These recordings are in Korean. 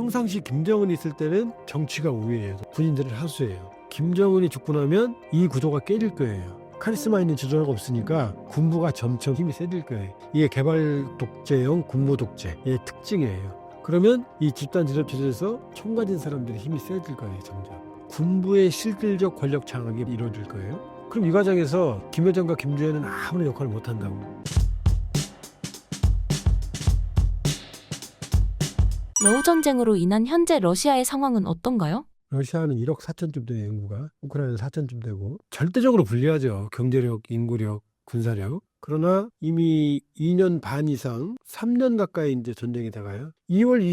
평상시 김정은이 있을 때는 정치가 우위예요. 군인들은 하수예요. 김정은이 죽고 나면 이 구도가 깨질 거예요. 카리스마 있는 지도자가 없으니까 군부가 점점 힘이 세질 거예요. 이게 개발 독재형 군부 독재의 특징이에요. 그러면 이 집단 지도체제에서 총 가진 사람들의 힘이 세질 거예요. 점점. 군부의 실질적 권력 장악이 이루어질 거예요. 그럼 이 과정에서 김여정과 김주현은 아무런 역할을 못한다고. 러우 전쟁으로 인한 현재 러시아의 상황은 어떤가요? 러시아는 1억 4천쯤 돼요. 인구가. 우크라이나는 4천쯤 되고. 절대적으로 불리하죠. 경제력, 인구력, 군사력. 그러나 이미 2년 반 이상 3년 가까이 이제 전쟁이 돼가요. 2월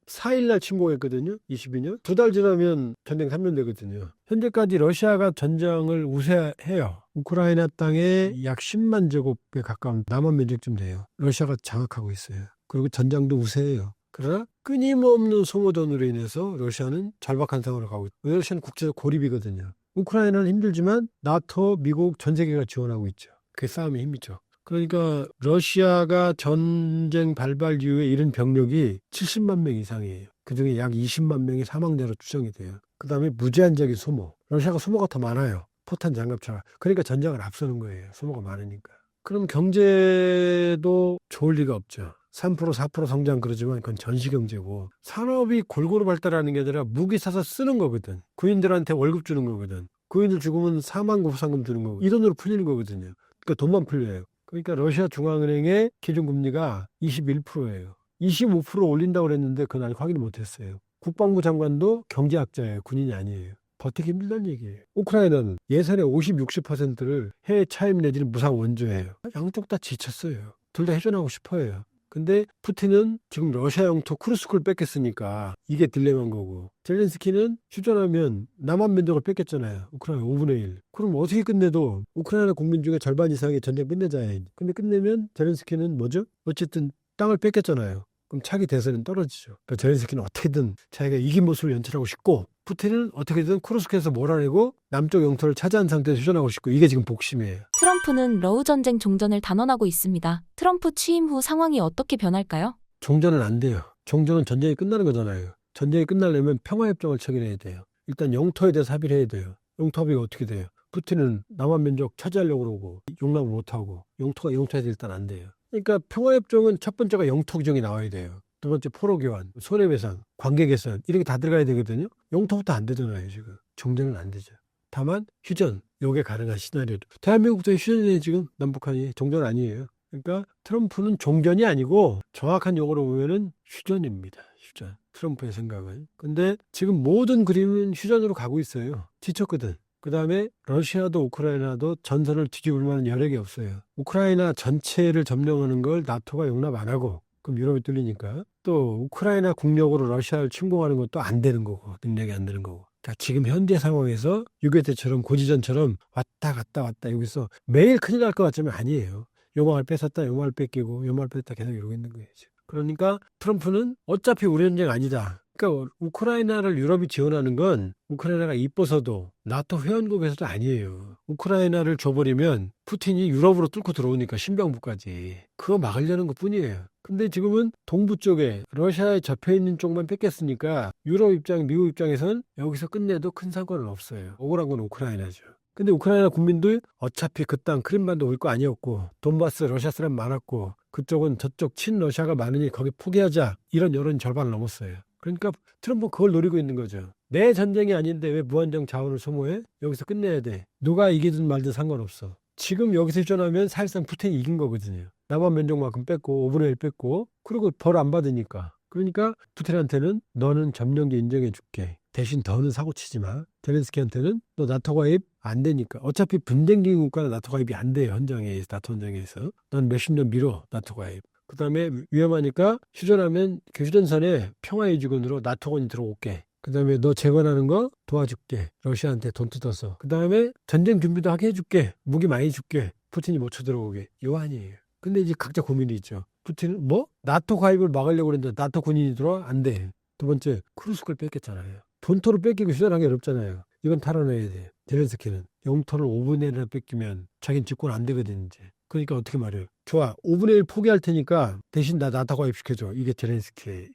24일 날 침공했거든요. 22년. 2달 지나면 전쟁 3년 되거든요. 현재까지 러시아가 전장을 우세해요. 우크라이나 땅에 약 10만 제곱에 가까운 남한 면적쯤 돼요. 러시아가 장악하고 있어요. 그리고 전장도 우세해요. 그러나 끊임없는 소모전으로 인해서 러시아는 절박한 상황으로 가고 있어요. 러시아는 국제적 고립이거든요. 우크라이나는 힘들지만 나토, 미국 전 세계가 지원하고 있죠. 그게 싸움의 힘이죠. 그러니까 러시아가 전쟁 발발 이후에 잃은 병력이 70만 명 이상이에요. 그중에 약 20만 명이 사망자로 추정이 돼요. 그 다음에 무제한적인 소모. 러시아가 소모가 더 많아요. 포탄 장갑차가. 그러니까 전쟁을 앞서는 거예요. 소모가 많으니까. 그럼 경제도 좋을 리가 없죠. 3% 4% 성장 그러지만 그건 전시경제고 산업이 골고루 발달하는 게 아니라 무기 사서 쓰는 거거든. 군인들한테 월급 주는 거거든. 군인들 죽으면 사망 보상금 주는 거거든. 이 돈으로 풀리는 거거든요. 그러니까 돈만 풀려요. 그러니까 러시아 중앙은행의 기준금리가 21%예요. 25% 올린다고 그랬는데 그건 아직 확인 못했어요. 국방부 장관도 경제학자예요. 군인이 아니에요. 버티기 힘들다는 얘기예요. 우크라이나는 예산의 50, 60%를 해외 차입 내지는 무상 원조예요. 양쪽 다 지쳤어요. 둘 다 해전하고 싶어요. 근데 푸틴은 지금 러시아 영토 쿠르스크를 뺏겼으니까 이게 딜레마인 거고, 젤렌스키는 휴전하면 남한 면적을 뺏겼잖아요. 우크라이나 5분의 1. 그럼 어떻게 끝내도 우크라이나 국민 중에 절반 이상이 전쟁 끝내자야. 근데 끝내면 젤렌스키는 뭐죠? 어쨌든 땅을 뺏겼잖아요. 그럼 차기 대선은 떨어지죠. 그러니까 젤렌스키는 어떻게든 자기가 이긴 모습을 연출하고 싶고, 푸틴은 어떻게든 쿠르스크에서 몰아내고 남쪽 영토를 차지한 상태에서 휴전하고 싶고, 이게 지금 복심이에요. 트럼프는 러우 전쟁 종전을 단언하고 있습니다. 트럼프 취임 후 상황이 어떻게 변할까요? 종전은 안 돼요. 종전은 전쟁이 끝나는 거잖아요. 전쟁이 끝나려면 평화협정을 체결해야 돼요. 일단 영토에 대해서 합의를 해야 돼요. 영토 합의가 어떻게 돼요? 푸틴은 남한 면적 차지하려고 그러고 용납을 못하고 영토가 영토에서 일단 안 돼요. 그러니까 평화협정은 첫 번째가 영토 규정이 나와야 돼요. 두 번째 포로 교환, 손해배상, 관계 개선 이렇게 다 들어가야 되거든요. 영토부터 안 되잖아요. 지금 종전은 안 되죠. 다만 휴전, 요게 가능한 시나리오도. 대한민국도 휴전이에요. 지금 남북한이. 종전 아니에요. 그러니까 트럼프는 종전이 아니고 정확한 용어로 보면은 휴전입니다. 휴전. 트럼프의 생각은. 근데 지금 모든 그림은 휴전으로 가고 있어요. 지쳤거든. 그 다음에 러시아도 우크라이나도 전선을 뒤집을 만한 여력이 없어요. 우크라이나 전체를 점령하는 걸 나토가 용납 안 하고, 그럼 유럽이 뚫리니까. 또 우크라이나 국력으로 러시아를 침공하는 것도 안 되는 거고, 능력이 안 되는 거고. 그러니까 지금 현재 상황에서 6.25 때처럼 고지전처럼 왔다 갔다 왔다 여기서 매일 큰일 날 것 같지만 아니에요. 요망을 뺏었다, 요망을 뺏기고, 요망을 뺏었다 계속 이러고 있는 거예요. 지금. 그러니까 트럼프는 어차피 우리 전쟁 아니다. 그러니까 우크라이나를 유럽이 지원하는 건 우크라이나가 이뻐서도 나토 회원국에서도 아니에요. 우크라이나를 줘버리면 푸틴이 유럽으로 뚫고 들어오니까 신병부까지. 그거 막으려는 것뿐이에요. 근데 지금은 동부 쪽에 러시아에 접해있는 쪽만 뺏겼으니까 유럽 입장, 미국 입장에선 여기서 끝내도 큰 상관은 없어요. 억울한 건 우크라이나죠. 근데 우크라이나 국민도 어차피 그 땅 크림반도 올 거 아니었고, 돈바스 러시아 사람 많았고, 그쪽은 저쪽 친러시아가 많으니 거기 포기하자, 이런 여론이 절반을 넘었어요. 그러니까 트럼프는 그걸 노리고 있는 거죠. 내 전쟁이 아닌데 왜 무한정 자원을 소모해? 여기서 끝내야 돼. 누가 이기든 말든 상관없어. 지금 여기서 휴전하면 사실상 푸틴이 이긴 거거든요. 남한 면적만큼 뺐고 5분의 1 뺐고, 그리고 벌 안 받으니까. 그러니까 푸틴한테는 너는 점령지 인정해 줄게. 대신 더는 사고치지 마. 젤렌스키한테는 너 나토 가입 안 되니까. 어차피 분쟁 중인 국가는 나토 가입이 안 돼요. 현장에, 나토 현장에서. 넌 몇십 년 미뤄, 나토 가입. 그 다음에 위험하니까 휴전하면 그 휴전선에 평화유지군으로 나토군이 들어올게. 그 다음에 너 재건하는 거 도와줄게. 러시아한테 돈 뜯어서. 그 다음에 전쟁 준비도 하게 해줄게. 무기 많이 줄게. 푸틴이 못 쳐들어오게. 요 아니에요. 근데 이제 각자 고민이 있죠. 푸틴은 뭐? 나토 가입을 막으려고 그랬는데 나토 군인이 들어와? 안 돼. 두 번째, 쿠르스크를 뺏겼잖아요. 본토를 뺏기고 휴전하기 어렵잖아요. 이건 탈환해야 돼. 젤렌스키는 영토를 5분의 1을 뺏기면 자기는 집권 안 되거든 이제. 그러니까 어떻게 말해요? 좋아, 5분의 1 포기할 테니까 대신 나 나토 가입시켜줘. 이게 젤렌스키의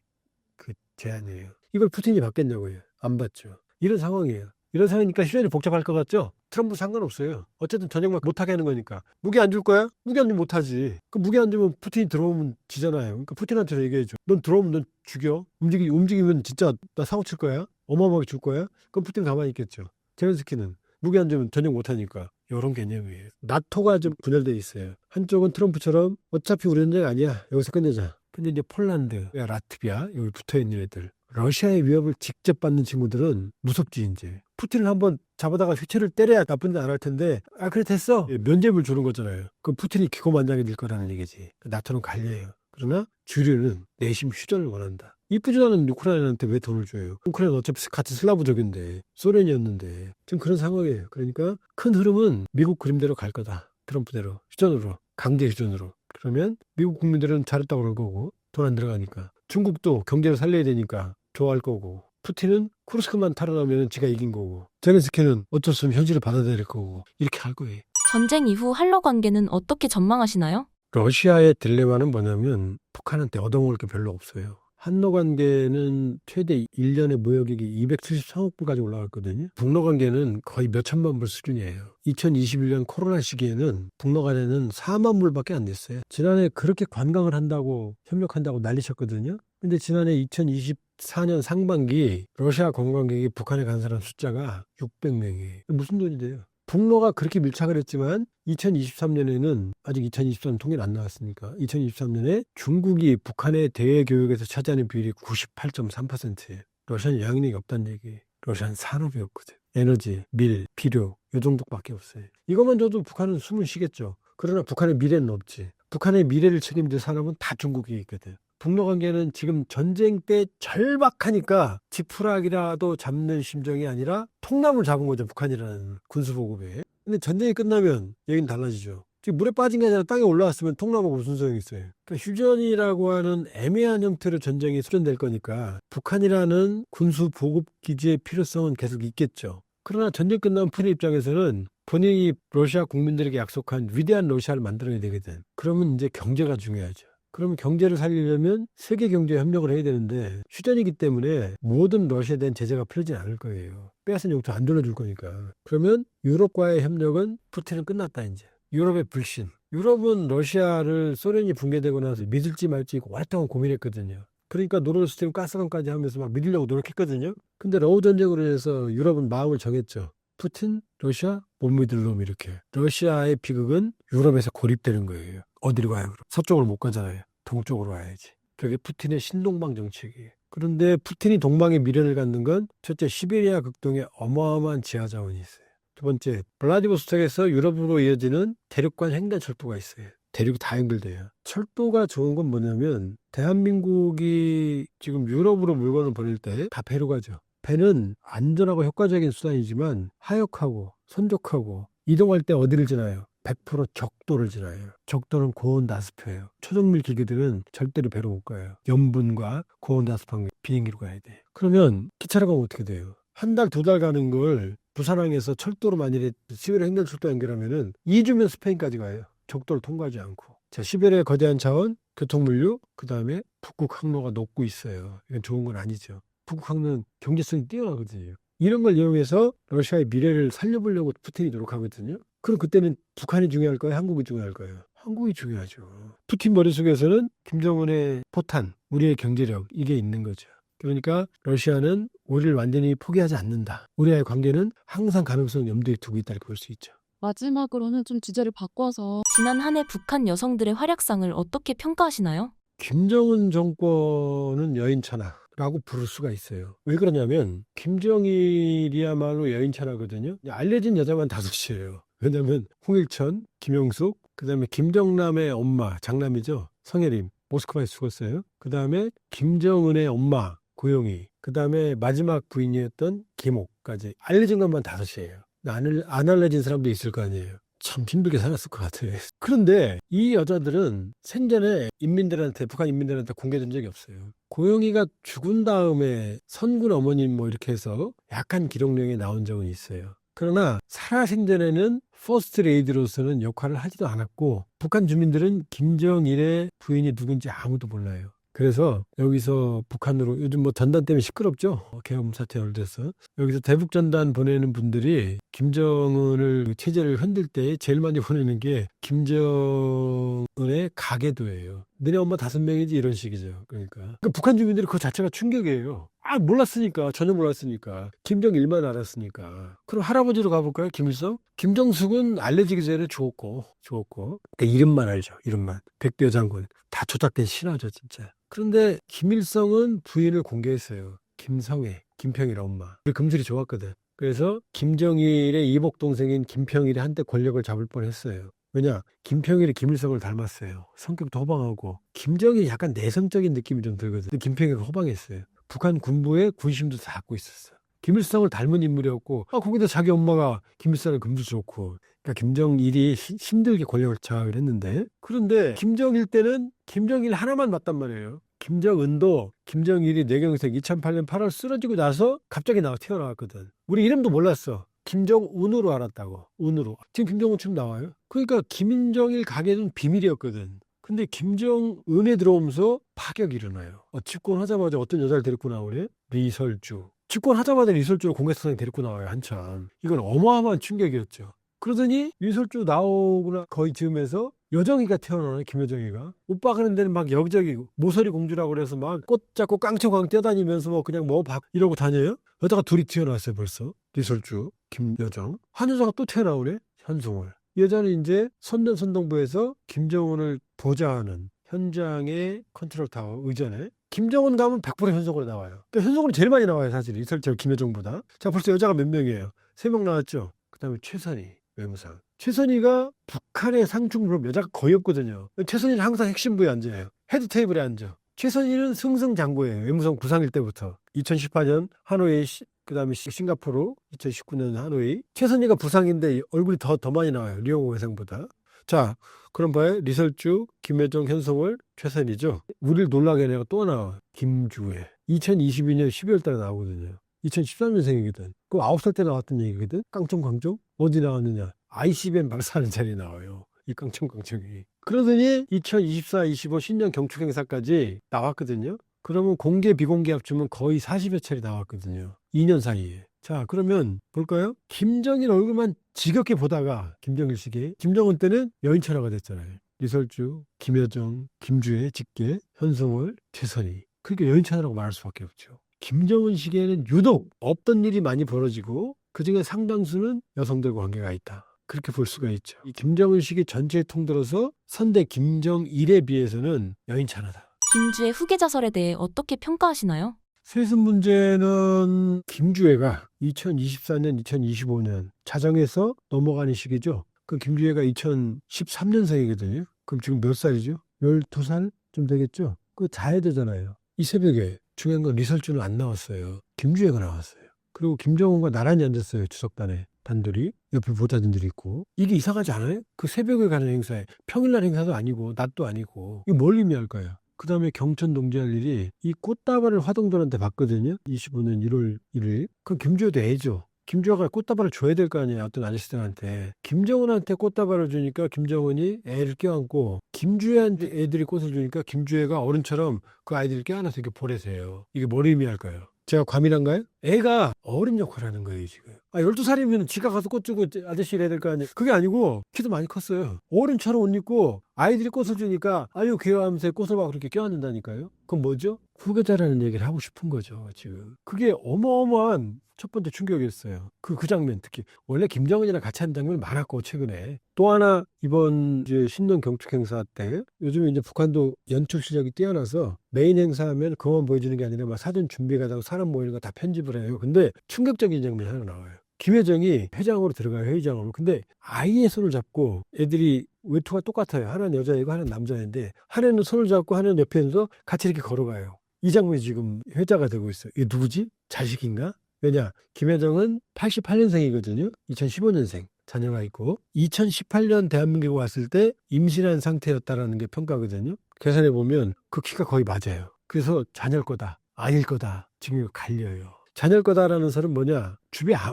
그 제안이에요. 이걸 푸틴이 받겠냐고요. 안 받죠. 이런 상황이에요. 이런 상황이니까 시련이 복잡할 것 같죠? 트럼프 상관없어요. 어쨌든 전쟁 못하게 하는 거니까. 무기 안 줄 거야? 무기 안 주면 못하지. 그 무기 안 주면 푸틴이 들어오면 지잖아요. 그러니까 푸틴한테 얘기해줘. 넌 들어오면 넌 죽여. 움직이면 진짜 나 사고 칠 거야? 어마어마하게 줄 거야? 그럼 푸틴 가만히 있겠죠. 제렌스키는 무기 안 주면 전쟁 못하니까. 이런 개념이에요. 나토가 좀 분열돼 있어요. 한쪽은 트럼프처럼 어차피 우리 전쟁 아니야. 여기서 끝내자. 근데 이제 폴란드, 라트비아 여기 붙어있는 애들. 러시아의 위협을 직접 받는 친구들은 무섭지 이제. 푸틴을 한번 잡아다가 휘체를 때려야 나쁜 짓 안 할 텐데 그래 됐어. 면죄부를 주는 거잖아요. 그럼 푸틴이 기고만장해질 거라는 얘기지. 나토는 관리해요. 그러나 주류는 내심 휴전을 원한다. 이쁘지도 않은 우크라이나한테 왜 돈을 줘요? 우크라이나 어차피 같이 슬라브족인데 소련이었는데 지금 그런 상황이에요. 그러니까 큰 흐름은 미국 그림대로 갈 거다. 트럼프대로 휴전으로 강제 휴전으로. 그러면 미국 국민들은 잘했다고 그럴 거고 돈 안 들어가니까. 중국도 경제를 살려야 되니까 좋아할 거고 푸틴은 쿠르스크만 탈환하면 지가 이긴 거고 제렌스키는 어쩔 수 없이 현실을 받아들일 거고 이렇게 할 거예요. 전쟁 이후 한러 관계는 어떻게 전망하시나요? 러시아의 딜레마는 뭐냐면 북한한테 얻어먹을 게 별로 없어요. 한러 관계는 최대 1년에 무역액이 273억 불까지 올라갔거든요. 북러 관계는 거의 몇 천만 불 수준이에요. 2021년 코로나 시기에는 북러 간에는 4만 불밖에 안 됐어요. 지난해 그렇게 관광을 한다고 협력한다고 난리쳤거든요. 근데 지난해 2024년 상반기 러시아 관광객이 북한에 간 사람 숫자가 600명이에요. 무슨 돈이 돼요? 북러가 그렇게 밀착을 했지만 2023년에는 아직 2023년 통계는 안 나왔으니까 2023년에 중국이 북한의 대외 교역에서 차지하는 비율이 98.3%예요. 러시아는 영향력이 없다는 얘기예요. 러시아는 산업이 없거든. 에너지, 밀, 비료 이 정도밖에 없어요. 이것만 줘도 북한은 숨을 쉬겠죠. 그러나 북한의 미래는 없지. 북한의 미래를 책임질 산업은 다 중국이 있거든. 북러 관계는 지금 전쟁 때 절박하니까 지푸라기라도 잡는 심정이 아니라 통나무를 잡은 거죠. 북한이라는 군수보급에. 근데 전쟁이 끝나면 얘기는 달라지죠. 지금 물에 빠진 게 아니라 땅에 올라왔으면 통나무가 무슨 소용이 있어요. 그러니까 휴전이라고 하는 애매한 형태로 전쟁이 수전될 거니까 북한이라는 군수보급 기지의 필요성은 계속 있겠죠. 그러나 전쟁 끝나면 푸틴 입장에서는 본인이 러시아 국민들에게 약속한 위대한 러시아를 만들어야 되거든. 그러면 이제 경제가 중요하죠. 그러면 경제를 살리려면 세계 경제에 협력을 해야 되는데 휴전이기 때문에 모든 러시아에 대한 제재가 풀리진 않을 거예요. 빼앗은 영토 안 돌려줄 거니까. 그러면 유럽과의 협력은 푸틴은 끝났다 이제. 유럽의 불신. 유럽은 러시아를 소련이 붕괴되고 나서 믿을지 말지 오랫동안 고민했거든요. 그러니까 노르드 스트림 가스관까지 하면서 막 믿으려고 노력했거든요. 근데 러우 전쟁으로 인해서 유럽은 마음을 정했죠. 푸틴, 러시아 못 믿을 놈 이렇게. 러시아의 비극은 유럽에서 고립되는 거예요. 어디로 가요? 그럼? 서쪽으로 못 가잖아요. 동쪽으로 와야지. 그게 푸틴의 신동방 정책이에요. 그런데 푸틴이 동방에 미래를 갖는 건 첫째 시베리아 극동에 어마어마한 지하 자원이 있어요. 두 번째 블라디보스톡에서 유럽으로 이어지는 대륙간 횡단 철도가 있어요. 대륙이 다 연결돼요. 철도가 좋은 건 뭐냐면 대한민국이 지금 유럽으로 물건을 보낼 때 다 배로 가죠. 배는 안전하고 효과적인 수단이지만 하역하고 선적하고 이동할 때 어디를 지나요? 100% 적도를 지나요. 적도는 고온 다습해요. 초정밀 기계들은 절대로 배로 못 가요. 염분과 고온 다습한 비행기로 가야 돼. 그러면 기차로 가면 어떻게 돼요? 한 달, 두 달 가는 걸 부산항에서 철도로 만일에 시베리아 횡단철도 연결하면은 2주면 스페인까지 가요. 적도를 통과하지 않고. 자, 시베리아의 거대한 자원, 교통물류, 그 다음에 북극 항로가 녹고 있어요. 이건 좋은 건 아니죠. 북극 항로는 경제성이 뛰어나거든요. 이런 걸 이용해서 러시아의 미래를 살려보려고 푸틴이 노력하거든요. 그럼 그때는 북한이 중요할 거예요? 한국이 중요할 거예요? 한국이 중요하죠. 푸틴 머릿속에서는 김정은의 포탄, 우리의 경제력 이게 있는 거죠. 그러니까 러시아는 우리를 완전히 포기하지 않는다. 우리와의 관계는 항상 가능성을 염두에 두고 있다고 볼 수 있죠. 마지막으로는 좀 주제를 바꿔서 지난 한 해 북한 여성들의 활약상을 어떻게 평가하시나요? 김정은 정권은 여인천하라고 부를 수가 있어요. 왜 그러냐면 김정일이야말로 여인천하거든요. 알려진 여자만 5이에요. 왜냐면 홍일천, 김영숙, 그 다음에 김정남의 엄마, 장남이죠. 성혜림, 모스크바에서 죽었어요. 그 다음에 김정은의 엄마, 고용희, 그 다음에 마지막 부인이었던 김옥까지 알려진 것만 5이에요. 안 알려진 사람도 있을 거 아니에요. 참 힘들게 살았을 것 같아요. 그런데 이 여자들은 생전에 인민들한테, 북한 인민들한테 공개된 적이 없어요. 고영희가 죽은 다음에 선군 어머님 뭐 이렇게 해서 약간 기록령에 나온 적은 있어요. 그러나 살아생전에는 퍼스트 레이디로서는 역할을 하지도 않았고 북한 주민들은 김정일의 부인이 누군지 아무도 몰라요. 그래서 여기서 북한으로 요즘 뭐 전단 때문에 시끄럽죠. 계엄 사태 연루돼서 여기서 대북 전단 보내는 분들이 김정은을 체제를 흔들 때 제일 많이 보내는 게 김정은의 가계도예요. 너네 엄마 5명이지 이런 식이죠. 그러니까 북한 주민들이 그거 자체가 충격이에요. 몰랐으니까 전혀 몰랐으니까 김정일만 알았으니까. 그럼 할아버지로 가볼까요? 김일성? 김정숙은 알려지기 전에 죽었고 그러니까 이름만 알죠. 이름만. 백두여 장군 다 조작된 신화죠 진짜. 그런데 김일성은 부인을 공개했어요. 김성애, 김평일 엄마. 우리 금슬이 좋았거든. 그래서 김정일의 이복 동생인 김평일이 한때 권력을 잡을 뻔했어요. 왜냐? 김평일이 김일성을 닮았어요. 성격도 호방하고 김정일이 약간 내성적인 느낌이 좀 들거든. 근데 김평일이 호방했어요. 북한 군부의 군심도 다 갖고 있었어. 김일성을 닮은 인물이었고 거기다 자기 엄마가 김일성을 금도 좋고 그러니까 김정일이 힘들게 권력을 장악을 했는데 그런데 김정일 때는 김정일 하나만 맞단 말이에요. 김정은도 김정일이 뇌경색 2008년 8월 쓰러지고 나서 갑자기 태어나왔거든. 우리 이름도 몰랐어. 김정은으로 알았다고. 은으로. 지금 김정은처럼 나와요. 그러니까 김정일 가게는 비밀이었거든. 근데 김정은에 들어오면서 파격이 일어나요. 집권하자마자 어떤 여자를 데리고 나오래? 리설주. 집권하자마자 리설주를 공개성에 데리고 나와요. 한참. 이건 어마어마한 충격이었죠. 그러더니 리설주 나오거나 거의 즈음에서 여정이가 태어나네. 김여정이가. 오빠 그런 데는 막 여기저기 모서리 공주라고 그래서 막 꽃 잡고 깡총깡 뛰어다니면서 뭐 그냥 이러고 다녀요. 여자가 둘이 태어났어요 벌써. 리설주, 김여정. 한 여자가 또 태어나오네. 현송월. 이 여자는 이제 선전선동부에서 김정은을 보좌하는 현장의 컨트롤 타워 의전에 김정은 가면 100% 현송월에 나와요. 그러니까 현송월이 제일 많이 나와요 사실 이설주 김여정보다. 자 벌써 여자가 몇 명이에요? 3명 나왔죠. 그 다음에 최선희 외무상. 최선희가 북한의 상중부로 여자가 거의 없거든요. 최선희는 항상 핵심부에 앉아요. 헤드 테이블에 앉아. 최선희는 승승장구예요. 외무성 구상일 때부터. 2018년 하노이 그 다음에 싱가포르 2019년 하노이. 최선희가 부상인데 얼굴이 더 많이 나와요. 리옹호 회장보다. 자 그럼 봐요. 리설주, 김여정, 현송월, 최선희죠. 우리를 놀라게 하는 애가 또 나와. 김주혜. 2022년 12월 달에 나오거든요. 2013년생이거든. 그 9살 때 나왔던 얘기거든. 깡총깡총. 어디 나왔느냐. ICBM 발사하는 자리에 나와요. 이 깡총깡총이. 그러더니 2024-25 신년 경축 행사까지 나왔거든요. 그러면 공개 비공개 합치면 거의 40여 차례 나왔거든요. 2년 사이에. 자 그러면 볼까요? 김정일 얼굴만 지겹게 보다가 김정일 시기에 김정은 때는 여인천하가 됐잖아요. 리설주, 김여정, 김주혜, 직계, 현송월, 최선희. 그러니까 여인천하라고 말할 수밖에 없죠. 김정은 시기에는 유독 없던 일이 많이 벌어지고 그중에 상당수는 여성들과 관계가 있다. 그렇게 볼 수가 있죠. 이 김정은 시기 전체에 통틀어서 선대 김정일에 비해서는 여인찬하다. 김주의 후계자설에 대해 어떻게 평가하시나요? 세습 문제는 김주혜가 2024년, 2025년 자정에서 넘어가는 시기죠. 그 김주혜가 2013년생이거든요. 그럼 지금 몇 살이죠? 12살 좀 되겠죠? 그거 자야 되잖아요. 이 새벽에 중요한 건 리설주는 안 나왔어요. 김주혜가 나왔어요. 그리고 김정은과 나란히 앉았어요. 추석단에. 단둘이 옆에 보좌진들이 있고. 이게 이상하지 않아요? 그 새벽에 가는 행사에 평일날 행사도 아니고 낮도 아니고 이거 뭘 의미할까요? 그 다음에 경천 동지할 일이 이 꽃다발을 화동들한테 받거든요. 25년 1월 1일. 그럼 김주혜도 애죠. 김주혜가 꽃다발을 줘야 될 거 아니에요. 어떤 아저씨들한테. 김정은한테 꽃다발을 주니까 김정은이 애를 껴안고 김주혜한테 애들이 꽃을 주니까 김주혜가 어른처럼 그 아이들을 껴안아서 이렇게 보내세요. 이게 뭘 의미할까요? 제가 과밀한가요? 애가 어른 역할을 하는 거예요, 지금. 12살이면 지가 가서 꽃 주고 아저씨 이래야 될 거 아니에요. 그게 아니고 키도 많이 컸어요. 어른처럼 옷 입고 아이들이 꽃을 주니까 아유 귀여워하면서 꽃을 막 그렇게 껴안는다니까요. 그건 뭐죠? 후계자라는 얘기를 하고 싶은 거죠, 지금. 그게 어마어마한 첫 번째 충격이었어요. 그 장면 특히. 원래 김정은이랑 같이 한 장면 많았고 최근에. 또 하나 이번 이제 신년 경축 행사 때 요즘에 이제 북한도 연출 실력이 뛰어나서 메인 행사하면 그만 보여주는 게 아니라 막 사전 준비가 되고 사람 모이는 거 다 편집을 해요. 근데 충격적인 장면이 하나 나와요. 김여정이 회장으로 들어가요. 회의장으로. 근데 아이의 손을 잡고 애들이 외투가 똑같아요. 하나는 여자이고 하나는 남자인데 하나는 손을 잡고 하나는 옆에 있어서 같이 이렇게 걸어가요. 이 장면이 지금 회자가 되고 있어요. 이게 누구지? 자식인가? 왜냐? 김여정은 88년생이거든요. 2015년생. 자녀가 있고 2018년 대한민국에 왔을 때 임신한 상태였다라는 게 평가거든요. 계산해 보면 그 키가 거의 맞아요. 그래서 자녀일 거다. 아닐 거다. 지금 이거 갈려요. 자녀일 거다라는 설은 뭐냐?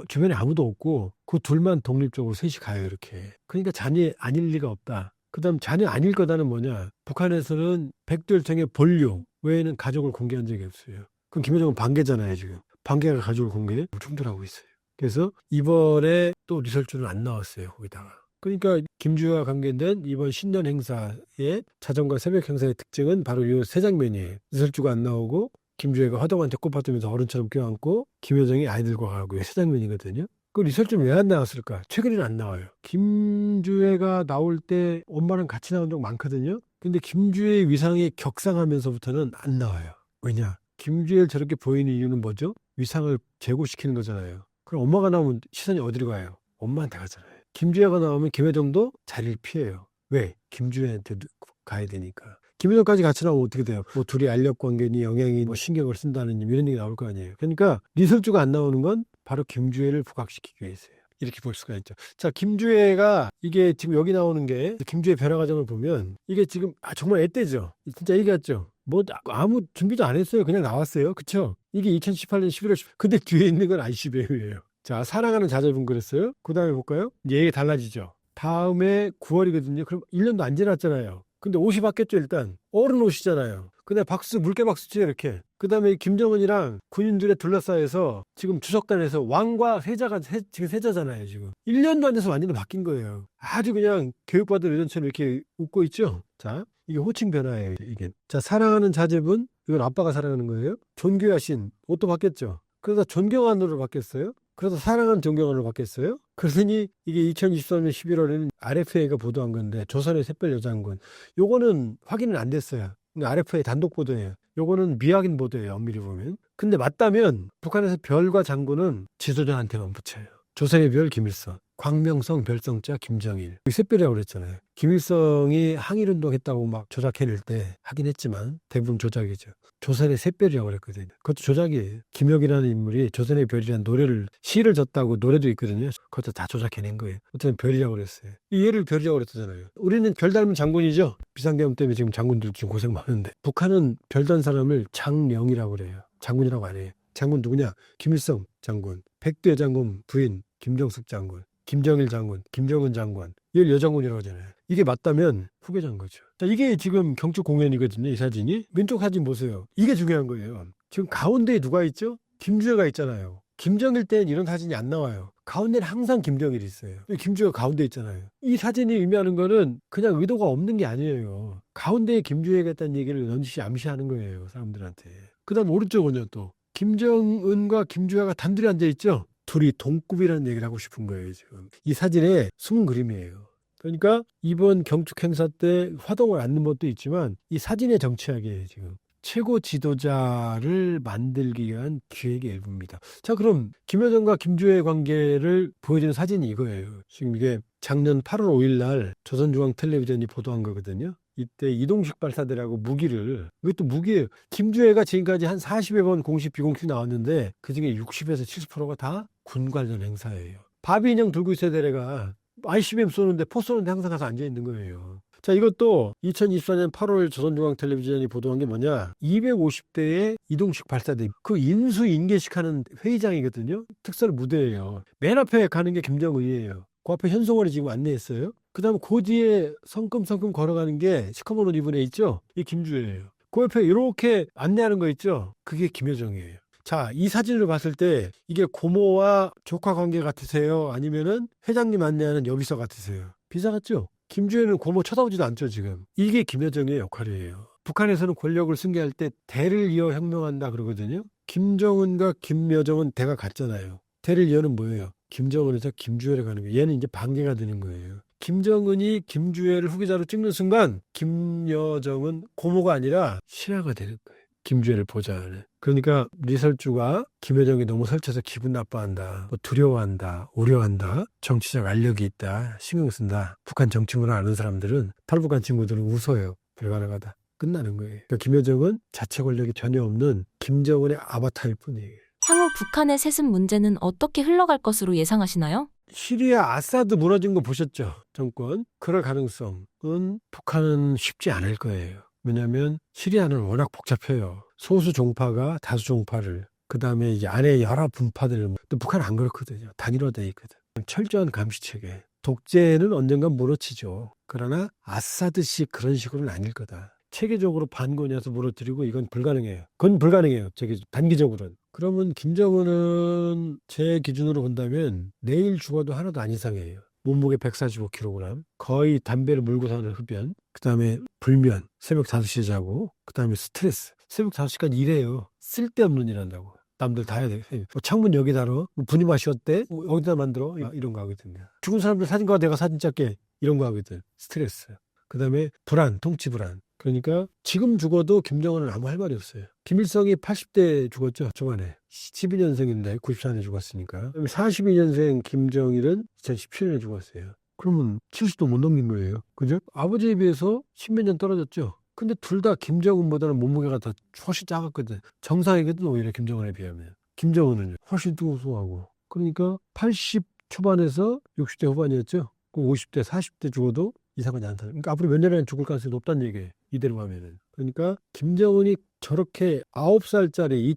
주변에 아무도 없고 그 둘만 독립적으로 셋이 가요. 이렇게. 그러니까 자녀 아닐 리가 없다. 그 다음 자녀 아닐 거다는 뭐냐? 북한에서는 백두혈통의 본류, 외에는 가족을 공개한 적이 없어요. 그럼 김여정은 반개잖아요, 지금. 반개가 가족을 공개해? 충돌하고 있어요. 그래서 이번에 또 리설주는 안 나왔어요, 거기다가. 그러니까 김주혜와 관계된 이번 신년 행사의 자정과 새벽 행사의 특징은 바로 이 세 장면이에요. 리설주가 안 나오고 김주혜가 화덕한테 꽃받으면서 어른처럼 껴안고 김여정이 아이들과 가고 이 세 장면이거든요. 그 리설주는 왜 안 나왔을까? 최근에는 안 나와요. 김주혜가 나올 때 엄마랑 같이 나온 적 많거든요. 근데 김주혜의 위상이 격상하면서부터는 안 나와요. 왜냐? 김주혜를 저렇게 보이는 이유는 뭐죠? 위상을 제고시키는 거잖아요. 그럼 엄마가 나오면 시선이 어디로 가요? 엄마한테 가잖아요. 김주혜가 나오면 김여정도 자리를 피해요. 왜? 김주혜한테 가야 되니까. 김여정까지 같이 나오면 어떻게 돼요? 뭐 둘이 알력 관계니 영향이 뭐 신경을 쓴다는 이런 얘기 나올 거 아니에요. 그러니까 리설주가 안 나오는 건 바로 김주혜를 부각시키기 위해서예요. 이렇게 볼 수가 있죠. 자, 김주혜가 이게 지금 여기 나오는 게 김주혜 변화 과정을 보면 이게 지금 정말 앳되죠. 진짜 얘기 같죠. 뭐 아무 준비도 안 했어요. 그냥 나왔어요. 그쵸? 이게 2018년 11월 10일. 근데 뒤에 있는 건 IC 배우예요. 자, 사랑하는 자제분 그랬어요. 그 다음에 볼까요? 이제 얘기 달라지죠. 다음에 9월이거든요. 그럼 1년도 안 지났잖아요. 근데 옷이 바뀌었죠, 일단. 어른 옷이잖아요. 근데 박수, 물개 박수 치죠, 이렇게. 그 다음에 김정은이랑 군인들에 둘러싸여서 지금 주석단에서 왕과 세자가 지금 세자잖아요, 지금. 1년도 안 돼서 완전히 바뀐 거예요. 아주 그냥 교육받은 의전처럼 이렇게 웃고 있죠. 자, 이게 호칭 변화예요, 이게. 자, 사랑하는 자제분, 이건 아빠가 사랑하는 거예요. 존귀하신, 옷도 바뀌었죠. 그러다 존경한으로 바뀌었어요. 그래서 사랑하는 존경한으로 바뀌었어요. 그러더니 이게 2023년 11월에는 RFA가 보도한 건데 조선의 샛별 여장군. 요거는 확인은 안 됐어요. RFA 단독 보도예요. 요거는 미확인 보도예요. 엄밀히 보면. 근데 맞다면 북한에서 별과 장군은 지도자한테만 붙여요. 조선의 별 김일성, 광명성 별성자 김정일. 샛별이라고 그랬잖아요. 김일성이 항일운동했다고 막 조작해낼 때 하긴 했지만 대부분 조작이죠. 조선의 샛별이라고 그랬거든요. 그것도 조작이에요. 김혁이라는 인물이 조선의 별이라는 노래를 시를 졌다고 노래도 있거든요. 그것도 다 조작해낸 거예요. 어쨌든 별이라고 그랬어요. 이 얘를 별이라고 그랬잖아요. 우리는 별 닮은 장군이죠. 비상계엄 때문에 지금 장군들 지금 고생 많은데 북한은 별 단 사람을 장령이라고 그래요. 장군이라고 안 해요. 장군 누구냐? 김일성 장군, 백두의 장군 부인 김정숙 장군, 김정일 장군, 김정은 장관, 이걸 여장군이라고 하잖아요. 이게 맞다면 후계자인 거죠. 자, 이게 지금 경축 공연이거든요. 이 사진이. 왼쪽 사진 보세요. 이게 중요한 거예요. 지금 가운데에 누가 있죠? 김주혜가 있잖아요. 김정일 때는 이런 사진이 안 나와요. 가운데는 항상 김정일이 있어요. 김주혜가 가운데 있잖아요. 이 사진이 의미하는 거는 그냥 의도가 없는 게 아니에요. 가운데에 김주혜가 있다는 얘기를 넌지시 암시하는 거예요. 사람들한테. 그 다음 오른쪽은요 또. 김정은과 김주혜가 단둘이 앉아있죠? 둘이 동급이라는 얘기를 하고 싶은 거예요, 지금. 이 사진에 숨은 그림이에요. 그러니까 이번 경축 행사 때 화동을 앉는 것도 있지만 이 사진의 정치학이에요, 지금. 최고 지도자를 만들기 위한 기획의 일부입니다. 자, 그럼 김여정과 김주혜의 관계를 보여주는 사진이 이거예요. 지금 이게 작년 8월 5일 날 조선중앙텔레비전이 보도한 거거든요. 이때 이동식 발사대라고 무기를, 이것도 무기예요. 김주혜가 지금까지 한 40여 번 공식 비공식 나왔는데 그중에 60에서 70%가 다 군 관련 행사예요. 바비 인형 들고 있어야 될 애가 ICBM 쏘는데 포 쏘는데 항상 가서 앉아있는 거예요. 자, 이것도 2024년 8월 조선중앙텔레비전이 보도한 게 뭐냐, 250대의 이동식 발사대, 그 인수인계식 하는 회의장이거든요. 특설 무대예요. 맨 앞에 가는 게 김정은이에요. 그 앞에 현송월이 지금 안내했어요. 그 다음 그 뒤에 성큼성큼 걸어가는 게 시커먼 옷 입은 애 있죠? 이 김주혜예요. 그 옆에 이렇게 안내하는 거 있죠? 그게 김여정이에요. 자, 이 사진을 봤을 때 이게 고모와 조카 관계 같으세요? 아니면은 회장님 안내하는 여비서 같으세요? 비사 같죠? 김주혜는 고모 쳐다보지도 않죠, 지금. 이게 김여정의 역할이에요. 북한에서는 권력을 승계할 때 대를 이어 혁명한다 그러거든요. 김정은과 김여정은 대가 같잖아요. 대를 이어는 뭐예요? 김정은에서 김주혜를 가는 거예요. 얘는 이제 반개가 되는 거예요. 김정은이 김주혜를 후계자로 찍는 순간 김여정은 고모가 아니라 신하가 되는 거예요. 김주혜를 보좌하는. 그러니까 리설주가 김여정이 너무 설쳐서 기분 나빠한다, 뭐 두려워한다, 우려한다, 정치적 알력이 있다, 신경 쓴다. 북한 정치 문화 아는 사람들은, 탈북한 친구들은 웃어요. 불가능하다. 끝나는 거예요. 그러니까 김여정은 자체 권력이 전혀 없는 김정은의 아바타일 뿐이에요. 향후 북한의 세습 문제는 어떻게 흘러갈 것으로 예상하시나요? 시리아 아사드 무너진 거 보셨죠? 정권. 그럴 가능성은 북한은 쉽지 않을 거예요. 왜냐하면 시리아는 워낙 복잡해요. 소수 종파가 다수 종파를, 그 다음에 이제 안에 여러 분파들을, 또 북한은 안 그렇거든요. 단일화되어 있거든. 철저한 감시체계. 독재는 언젠간 몰아치죠. 그러나 아사드식 그런 식으로는 아닐 거다. 체계적으로 반권해서 무너뜨리고 이건 불가능해요. 그건 불가능해요. 단기적으로는. 그러면 김정은은 제 기준으로 본다면 내일 죽어도 하나도 안 이상해요. 몸무게 145kg, 거의 담배를 물고 사는 흡연, 그 다음에 불면, 새벽 5시에 자고, 그 다음에 스트레스. 새벽 5시까지 일해요. 쓸데없는 일 한다고. 남들 다 해야 돼. 창문 여기 달어. 분이 마셨대? 여기다 만들어. 이런 거 하거든요. 죽은 사람들 사진과 내가 사진 찍게. 이런 거 하거든. 스트레스. 그 다음에 불안, 통치 불안. 그러니까 지금 죽어도 김정은은 아무 할 말이 없어요. 김일성이 80대 죽었죠. 초반에. 12년생인데 94년에 죽었으니까. 42년생 김정일은 2017년에 죽었어요. 그러면 70도 못 넘긴 거예요. 그죠? 아버지에 비해서 10몇 년 떨어졌죠. 근데 둘 다 김정은보다는 몸무게가 더 훨씬 작았거든. 정상이거든 오히려 김정은에 비하면. 김정은은 훨씬 뚱뚱하고. 그러니까 80 초반에서 60대 후반이었죠. 그 50대, 40대 죽어도 이상하지 않다. 그러니까 앞으로 몇 년이나 죽을 가능성이 높다는 얘기예요. 이대로 가면은. 그러니까 김정은이 저렇게 9살짜리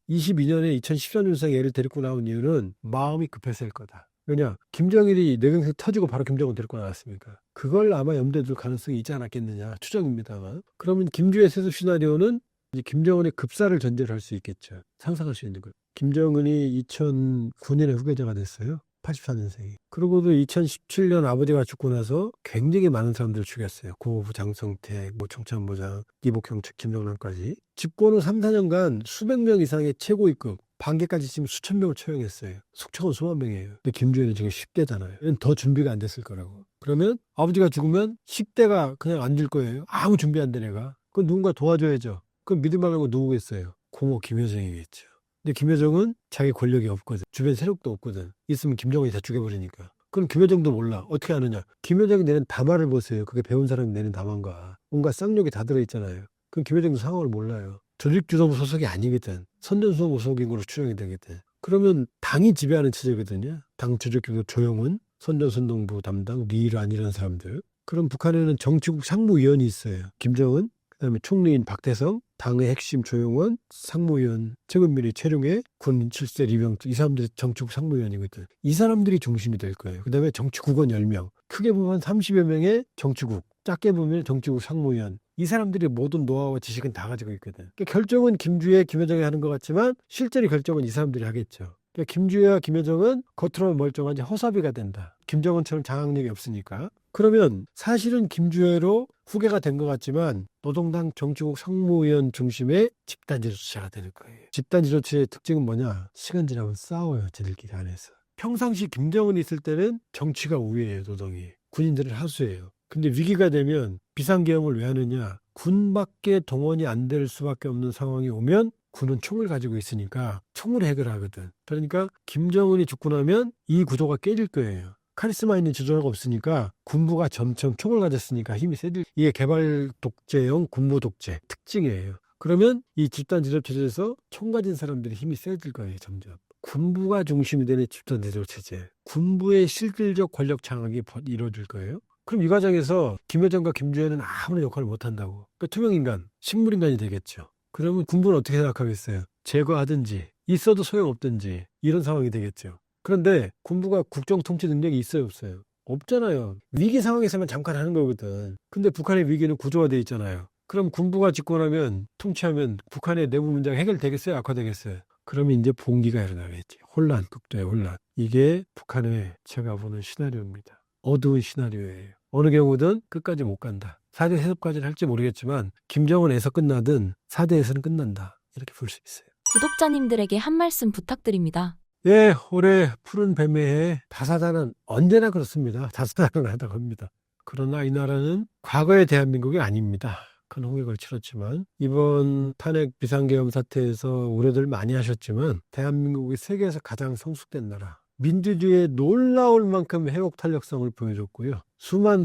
2022년에 2014년생 애를 데리고 나온 이유는 마음이 급해서일 거다. 왜냐? 김정일이 뇌경색 터지고 바로 김정은 데리고 나왔습니까? 그걸 아마 염두에 둘 가능성이 있지 않았겠느냐. 추정입니다만. 그러면 김주의 세습 시나리오는 이제 김정은의 급사를 전제로 할 수 있겠죠. 상상할 수 있는 거예요. 김정은이 2009년에 후계자가 됐어요. 84년생이. 그러고도 2017년 아버지가 죽고 나서 굉장히 많은 사람들을 죽였어요. 고호부, 장성택, 청천부장, 이복형, 김정남까지. 집권은 3, 4년간 수백 명 이상의 최고위급, 반개까지 지금 수천 명을 처형했어요. 속초는 수만 명이에요. 근데 김주현은 지금 10대잖아요. 더 준비가 안 됐을 거라고. 그러면 아버지가 죽으면 10대가 그냥 앉을 거예요. 아무 준비 안 된 애가. 그건 누군가 도와줘야죠. 그럼 믿을 만한 건 누구겠어요? 고모 김여정이겠죠. 근데 김여정은 자기 권력이 없거든. 주변 세력도 없거든. 있으면 김정은이 다 죽여버리니까. 그럼 김여정도 몰라. 어떻게 아느냐. 김여정이 내는 담화를 보세요. 그게 배운 사람이 내는 담화인가. 뭔가 쌍욕이 다 들어있잖아요. 그럼 김여정도 상황을 몰라요. 조직주도부 소속이 아니거든. 선전수석 소속인 걸로 추정이 되거든. 그러면 당이 지배하는 체제거든요. 당 조직주도 조영훈, 선전선동부 담당, 리란 이런 사람들. 그럼 북한에는 정치국 상무위원이 있어요. 김정은, 그다음에 총리인 박대성, 당의 핵심 조용원, 상무위원 최근밀이 최룡해, 군 7세 리병, 이 사람들이 정치국 상무위원이거든. 이 사람들이 중심이 될 거예요. 그다음에 정치국원 10명. 크게 보면 30여 명의 정치국, 작게 보면 정치국 상무위원. 이 사람들이 모든 노하우와 지식은 다 가지고 있거든. 그러니까 결정은 김주혜, 김여정이 하는 것 같지만 실제로 결정은 이 사람들이 하겠죠. 그러니까 김주혜와 김여정은 겉으로는 멀쩡하지 허사비가 된다. 김정은처럼 장악력이 없으니까. 그러면 사실은 김주혜로 후계가 된 것 같지만 노동당 정치국 상무위원 중심의 집단 지도체가 되는 거예요. 집단 지도체의 특징은 뭐냐? 시간 지나면 싸워요. 쟤들끼리 안에서. 평상시 김정은이 있을 때는 정치가 우위예요. 노동이. 군인들은 하수예요. 근데 위기가 되면 비상계엄을 왜 하느냐? 군밖에 동원이 안 될 수밖에 없는 상황이 오면 군은 총을 가지고 있으니까 총을 해결하거든. 그러니까 김정은이 죽고 나면 이 구조가 깨질 거예요. 카리스마 있는 지도자가 없으니까 군부가 점점 총을 가졌으니까 힘이 세질. 이게 개발 독재형 군부 독재 특징이에요. 그러면 이 집단 지도 체제에서 총 가진 사람들이 힘이 세질 거예요. 점점. 군부가 중심이 되는 집단 지도 체제. 군부의 실질적 권력 장악이 이루어질 거예요. 그럼 이 과정에서 김여정과 김주혜는 아무런 역할을 못한다고. 그러니까 투명인간, 식물인간이 되겠죠. 그러면 군부는 어떻게 생각하겠어요? 제거하든지 있어도 소용없든지 이런 상황이 되겠죠. 그런데 군부가 국정 통치 능력이 있어요, 없어요? 없잖아요. 위기 상황에서만 잠깐 하는 거거든. 근데 북한의 위기는 구조화되어 있잖아요. 그럼 군부가 집권하면 통치하면 북한의 내부 문제가 해결되겠어요? 악화되겠어요? 그러면 이제 봉기가 일어나겠지. 혼란, 극도의 혼란. 이게 북한의 제가 보는 시나리오입니다. 어두운 시나리오예요. 어느 경우든 끝까지 못 간다. 4대 해협까지는 할지 모르겠지만 김정은에서 끝나든 4대에서는 끝난다. 이렇게 볼 수 있어요. 구독자님들에게 한 말씀 부탁드립니다. 예, 올해 푸른 뱀의 다사다난 언제나 그렇습니다. 다사다난하다고 합니다. 그러나 이 나라는 과거의 대한민국이 아닙니다. 큰 홍역을 치렀지만 이번 탄핵 비상계엄 사태에서 우려들 많이 하셨지만 대한민국이 세계에서 가장 성숙된 나라. 민주주의의 놀라울 만큼 회복 탄력성을 보여줬고요.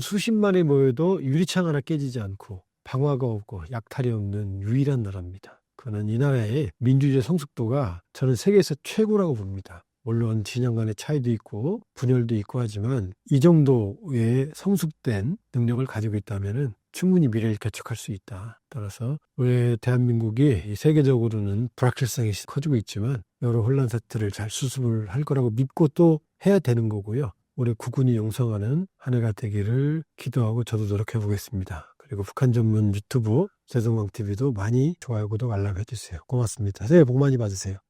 수십만이 모여도 유리창 하나 깨지지 않고 방화가 없고 약탈이 없는 유일한 나라입니다. 그는 이 나라의 민주주의 성숙도가 저는 세계에서 최고라고 봅니다. 물론 진영 간의 차이도 있고 분열도 있고 하지만 이 정도의 성숙된 능력을 가지고 있다면 충분히 미래를 개척할 수 있다. 따라서 우리 대한민국이 세계적으로는 불확실성이 커지고 있지만 여러 혼란 사태를 잘 수습을 할 거라고 믿고 또 해야 되는 거고요. 올해 국군이 용성하는 한 해가 되기를 기도하고 저도 노력해 보겠습니다. 그리고 그리고 북한 전문 유튜브 세종광TV도 많이 좋아요, 구독, 알람 해주세요. 고맙습니다. 새해 복 많이 받으세요.